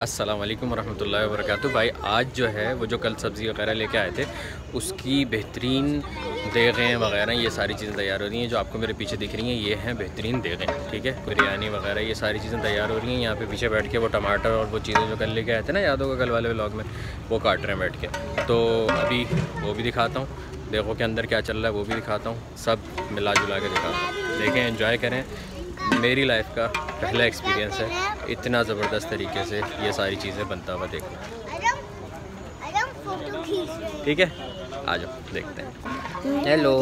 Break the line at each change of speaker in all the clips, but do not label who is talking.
अस्सलाम वालेकुम रहमतुल्लाहि व बरकातुहू। भाई आज जो है वो जो कल सब्ज़ी वगैरह लेके आए थे उसकी बेहतरीन देगें वगैरह ये सारी चीज़ें तैयार हो रही हैं। जो आपको मेरे पीछे दिख रही हैं ये हैं बेहतरीन देगें, ठीक है। बिरयानी वगैरह ये सारी चीज़ें तैयार हो रही हैं। यहाँ पे पीछे बैठ के वो टमाटर और वो चीज़ें जो कल लेके आए थे ना, याद होगा कल वाले व्लॉग में, वो काट रहे हैं बैठ के। तो अभी वो भी दिखाता हूँ, देखो के अंदर क्या चल रहा है वो भी दिखाता हूँ, सब मिला जुला के दिखाता हूँ। देखें, एंजॉय करें। मेरी लाइफ का पहला एक्सपीरियंस है इतना ज़बरदस्त तरीके से ये सारी चीज़ें बनता हुआ देखना। ठीक है, आ जाओ देखते हैं। हेलो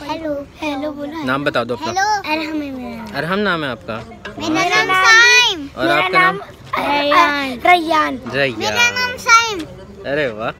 हेलो हेलो बोलो।
नाम बता दो अपना। अरहम नाम है आपका?
मेरा नाम साइम।
और आपका नाम?
रैयान।
मेरा नाम साइम। अरे वाह।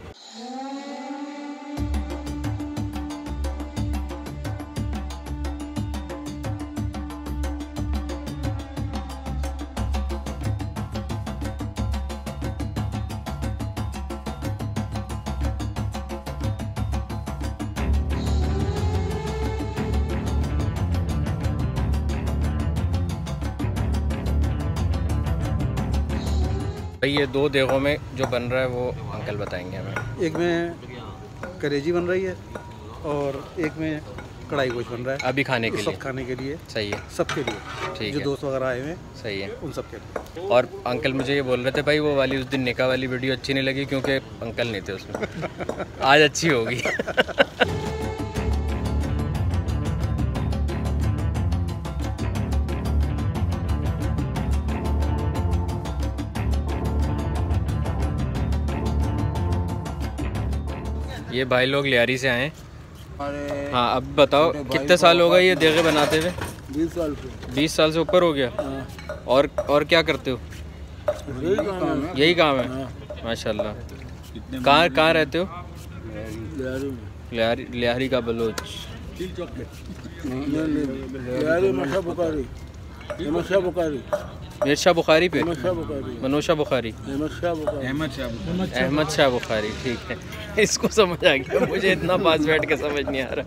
भाई ये दो देगों में जो बन रहा है वो अंकल बताएंगे हमें।
एक में कलेजी बन रही है और एक में कढ़ाई गोश्त बन रहा है।
अभी खाने के लिए,
सब खाने के लिए।
सही है,
सबके लिए,
ठीक
जो
है,
दोस्त वगैरह आए हुए हैं,
सही है,
उन सब के लिए।
और अंकल मुझे ये बोल रहे थे भाई वो वाली उस दिन निकाह वाली वीडियो अच्छी नहीं लगी क्योंकि अंकल नहीं थे उसमें। आज अच्छी होगी। ये भाई लोग लियारी से आए। हाँ, अब बताओ कितने साल हो गए ये देगे बनाते हुए?
20 साल से।
20 साल से ऊपर हो गया। और क्या करते हो? यही काम है। माशाल्लाह। कहाँ रहते हो? लियारी का बलोच। मिर्शा बुखारी पे? मनोशा बुखारी, अहमद शाह बुखारी, ठीक है। इसको समझ आ गया, मुझे इतना पास बैठ के समझ नहीं आ रहा।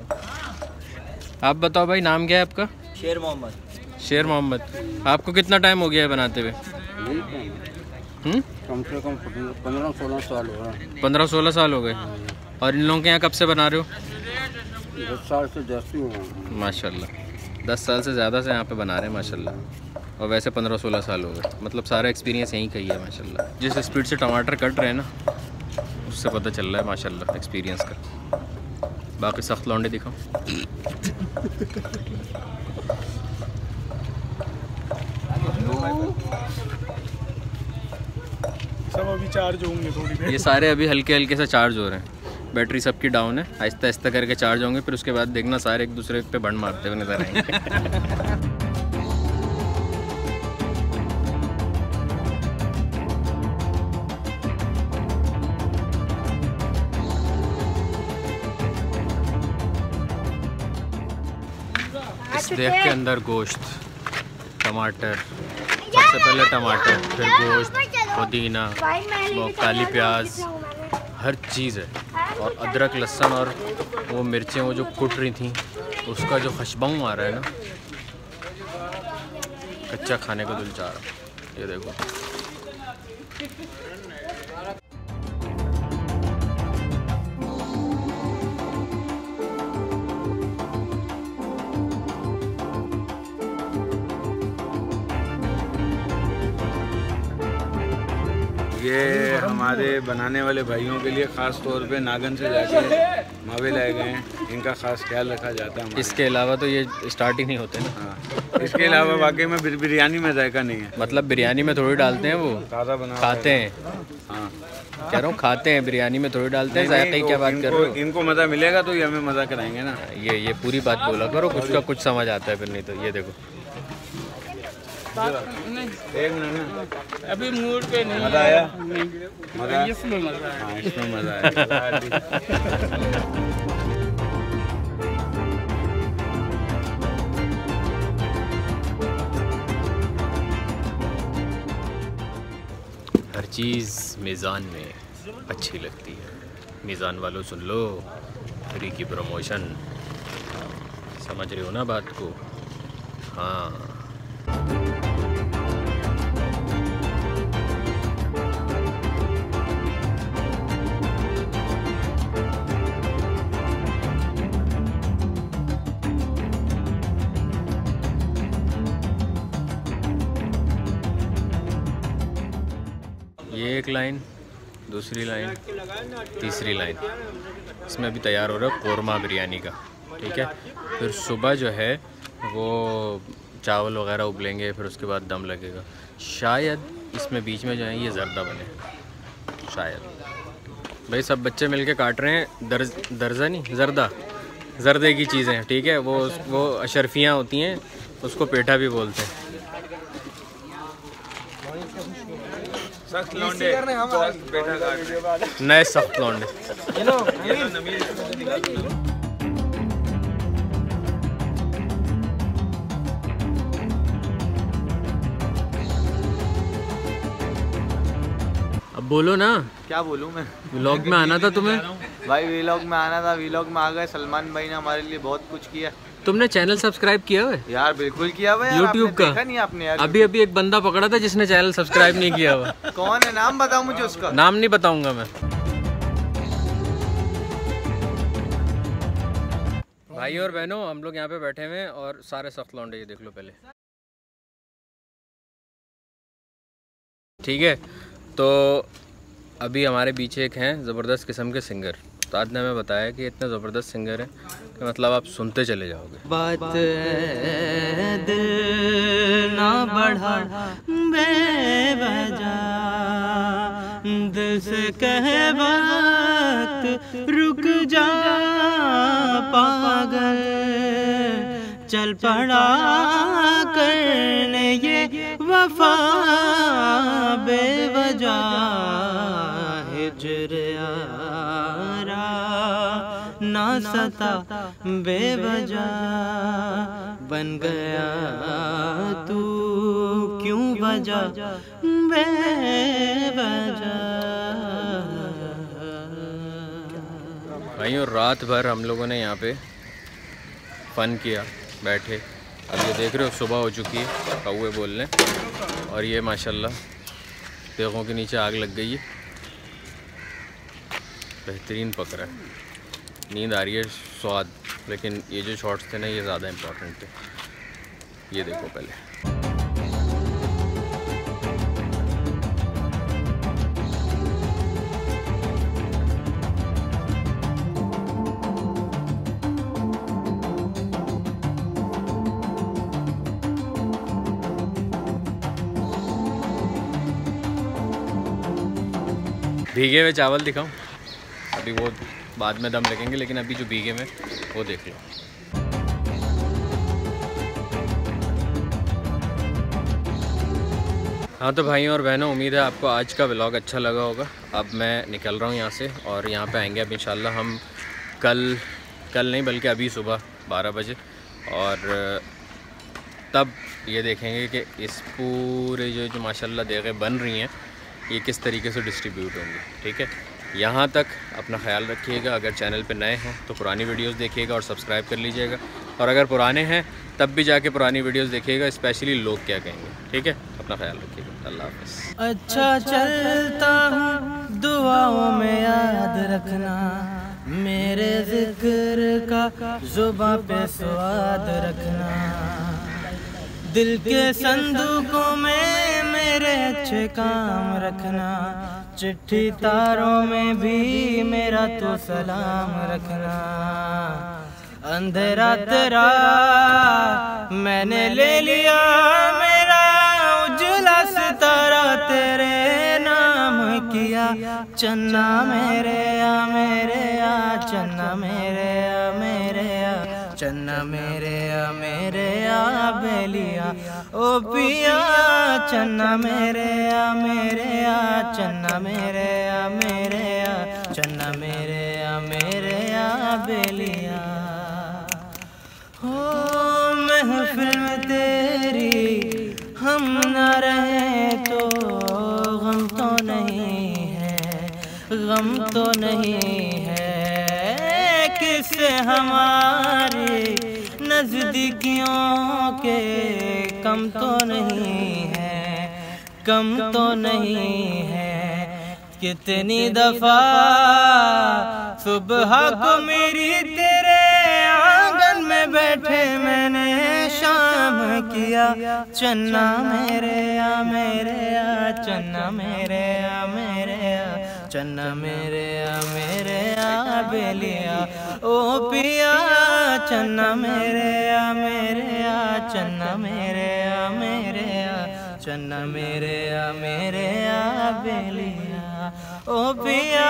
आप बताओ भाई, नाम क्या है आपका?
शेर मोहम्मद।
शेर मोहम्मद। आपको कितना टाइम हो गया है बनाते हुए?
कम से कम 15-16 साल हो गए।
15-16 साल हो गए। और इन लोगों के यहाँ कब से बना रहे हो?
10 साल से जास्ती हो गए
माशाल्लाह। 10 साल से ज़्यादा से यहाँ पे बना रहे हैं माशाल्लाह। और वैसे 15-16 साल हो गए, मतलब सारा एक्सपीरियंस यहीं का ही है माशाल्लाह। जिस स्पीड से टमाटर कट रहे हैं ना, उससे पता चल रहा है माशाल्लाह एक्सपीरियंस का। बाकी सख्त लौंडे दिखाओ।
सब अभी चार्ज होंगे थोड़ी देर।
ये सारे अभी हल्के हल्के से चार्ज हो रहे हैं। बैटरी सबकी डाउन है, आहिस्ता आहिस्ता करके चार्ज होंगे, फिर उसके बाद देखना सारे एक दूसरे पे बंड मारते हुए नजर आएंगे। इस देख के अंदर गोश्त, टमाटर, सबसे पहले टमाटर, फिर गोश्त, पुदीना, वो काली प्याज, हर चीज़ है। और अदरक, लहसुन और वो मिर्चें वो जो कुट रही थी, उसका जो खुशबू आ रहा है ना, कच्चा खाने को दिल चाह रहा। ये देखो,
ये हमारे बनाने वाले भाइयों के लिए ख़ास तौर पे नागन से जाके मावे लाए गए हैं। इनका ख़ास ख्याल रखा जाता है।
इसके अलावा तो ये स्टार्ट ही नहीं होते ना।
हाँ, इसके अलावा वाकई में बिरयानी में जायका नहीं है।
मतलब बिरयानी में थोड़ी डालते हैं, वो
ताज़ा बना
खाते हैं।
हाँ,
कह रहा हूँ खाते हैं, बिरयानी में थोड़ी डालते हैं। जायका की क्या बात कर रहे हो?
इनको मज़ा मिलेगा तो ये हमें मज़ा कराएंगे ना।
ये पूरी बात बोला करो, कुछ का कुछ समझ आता है, फिर नहीं तो ये देखो।
एक मिनट,
अभी मूड पे नहीं।
मज़ा आया?
मज़ा इसमें मज़ा है।
हाँ, इसमें मज़ा आया।
हर चीज़ मीज़ान में अच्छी लगती है। मीज़ान वालों सुन लो, फ्री की प्रमोशन। समझ रहे हो ना बात को? हाँ। ये एक लाइन, दूसरी लाइन, तीसरी लाइन। इसमें अभी तैयार हो रहा है कोरमा बिरयानी का, ठीक है। फिर सुबह जो है वो चावल वगैरह उबलेंगे, फिर उसके बाद दम लगेगा। शायद इसमें बीच में जो है ये ज़र्दा बने, शायद। भाई सब बच्चे मिलके काट रहे हैं दर्जा नहीं, ज़र्दे की चीज़ें, ठीक है। वो अशरफियाँ होती हैं, उसको पेठा भी बोलते हैं।
सख्त लौंडे,
नए सख्त लौंडे। अब बोलो ना,
क्या बोलूँ मैं?
व्लॉग में आना था तुम्हें
भाई, व्लॉग में आना था, व्लॉग में आ गए। सलमान भाई ने हमारे लिए बहुत कुछ किया।
तुमने चैनल सब्सक्राइब किया हुआ है
यार बिल्कुल किया हुआ है।
यूट्यूब का?
देखा नहीं आपने यार?
अभी एक बंदा पकड़ा था जिसने चैनल सब्सक्राइब नहीं किया हुआ।
कौन है? नाम बताओ मुझे उसका।
नाम नहीं बताऊंगा मैं। भाई और बहनों, हम लोग यहाँ पे बैठे हुए हैं और सारे सख्त लौंडे, ये देख लो पहले, ठीक है। तो अभी हमारे पीछे एक हैं ज़बरदस्त किस्म के सिंगर। उस्ताद ने हमें बताया कि इतने ज़बरदस्त सिंगर हैं कि मतलब आप सुनते चले जाओगे।
बात दिल ना बढ़ा बेवजह, दिल से कहे वक्त रुक जा पागल, चल पड़ा करने ये वफा बेवजह, हिज्र यारा ना सता बेवजह, बन गया तू क्यों वजह बेवजह।
भाइयों रात भर हम लोगों ने यहाँ पे फ़न किया बैठे। अब ये देख रहे हो सुबह हो चुकी है, कौवे बोल रहे हैं, और ये माशाल्लाह देगों के नीचे आग लग गई है, बेहतरीन पक रहा है। नींद आ रही है, स्वाद, लेकिन ये जो शॉट्स थे ना ये ज़्यादा इम्पोर्टेंट थे। ये देखो पहले, भीगे हुए चावल दिखाऊं? अभी वो बाद में दम लगेंगे, लेकिन अभी जो भीगे में वो देख लो। हाँ तो भाइयों और बहनों, उम्मीद है आपको आज का व्लॉग अच्छा लगा होगा। अब मैं निकल रहा हूँ यहाँ से और यहाँ पे आएंगे अब इंशाल्लाह हम कल नहीं बल्कि अभी सुबह 12 बजे, और तब ये देखेंगे कि इस पूरे जो माशाल्लाह देगें बन रही हैं ये किस तरीके से डिस्ट्रीब्यूट होंगी, ठीक है। यहाँ तक अपना ख्याल रखिएगा। अगर चैनल पे नए हैं तो पुरानी वीडियोस देखिएगा और सब्सक्राइब कर लीजिएगा, और अगर पुराने हैं तब भी जाके पुरानी वीडियोस देखिएगा, स्पेशली लोग क्या कहेंगे, ठीक है। अपना ख्याल रखिएगा, अल्लाह हाफ़िज़।
अच्छा चलता हूँ, दुआओं में याद रखना, मेरे जिक्र का जुबां पे स्वाद रखना, दिल के संदूकों में मेरे अच्छे काम रखना, चिट्ठी तारों में भी मेरा तो सलाम रखना। अंधेरा तेरा मैंने ले लिया, मेरा उजला सितारा तेरे नाम किया, चन्ना मेरे आ चन्ना मेरे आ चन्ना मेरे आ बेलिया ओ पिया, चन्ना मेरे आ चन्ना मेरे आ चन्ना मेरे आ बेलिया। हो महफिल में तेरी हम न रहे तो गम तो नहीं है, गम तो नहीं है, किससे हमारी नजदीकियों के कम तो नहीं है, कम तो नहीं है। कितनी दफा सुबह को मेरी तेरे आंगन में बैठे मैंने शाम काम किया, चन्ना मेरे आ मेरे आ, चन्ना मेरे आ मेरे आ, चन्ना मेरे आ बेलिया ओ पिया, चन्ना मेरे आ मेरे आ, चन्ना मेरे आ मेरे आ, चन्ना मेरे आ बेलिया ओ पिया।